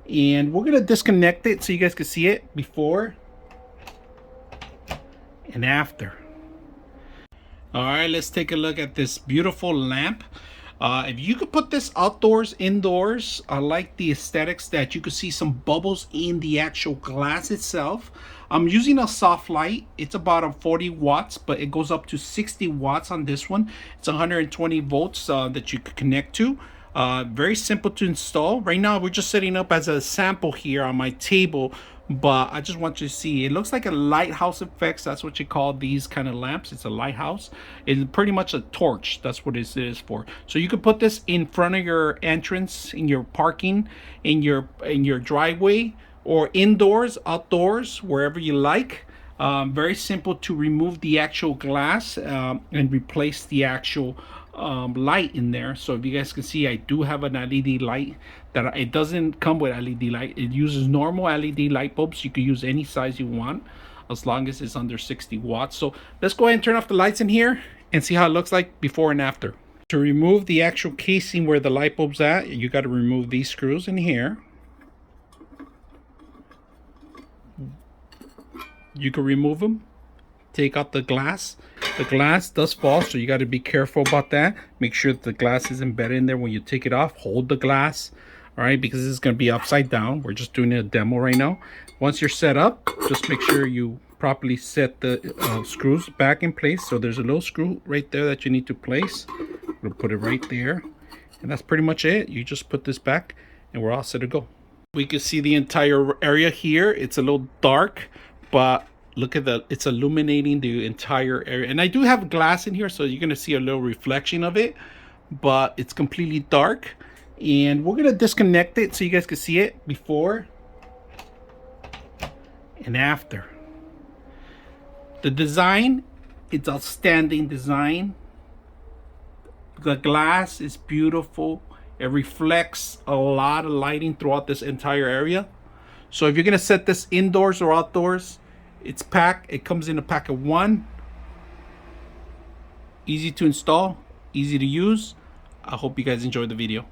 And we're gonna disconnect it so you guys can see it before and after. All right, let's take a look at this beautiful lamp. If you could put this outdoors, indoors, I like the aesthetics that you could see some bubbles in the actual glass itself. I'm using a soft light. It's about 40 watts, but it goes up to 60 watts on this one. It's 120 volts that you could connect to. Very simple to install. Right now, we're just setting up as a sample here on my table, but I just want you to see. It looks like a lighthouse effects. That's what you call these kind of lamps. It's a lighthouse. It's pretty much a torch. That's what it is for. So you could put this in front of your entrance, in your parking, in your driveway, or indoors, outdoors, wherever you like. Very simple to remove the actual glass and replace the actual light in there. So if you guys can see, I do have an LED light that it doesn't come with LED light. It uses normal LED light bulbs. You can use any size you want as long as it's under 60 watts. So let's go ahead and turn off the lights in here and see how it looks like before and after. To remove the actual casing where the light bulb's at, you got to remove these screws in here. You can remove them, take out the glass. The glass does fall, so you got to be careful about that. Make sure that the glass is embedded in there when you take it off. Hold the glass, all right, because this is going to be upside down. We're just doing a demo right now. Once you're set up, just make sure you properly set the screws back in place. So there's a little screw right there that you need to place. We'll put it right there, and that's pretty much it. You just put this back and we're all set to go. We can see the entire area here. It's a little dark, but look at that, it's illuminating the entire area. And I do have glass in here, so you're gonna see a little reflection of it, but it's completely dark. And we're gonna disconnect it so you guys can see it before and after. The design, it's outstanding design. The glass is beautiful. It reflects a lot of lighting throughout this entire area. So if you're gonna set this indoors or outdoors, it's packed. It comes in a pack of 1. Easy to install, easy to use. I hope you guys enjoyed the video.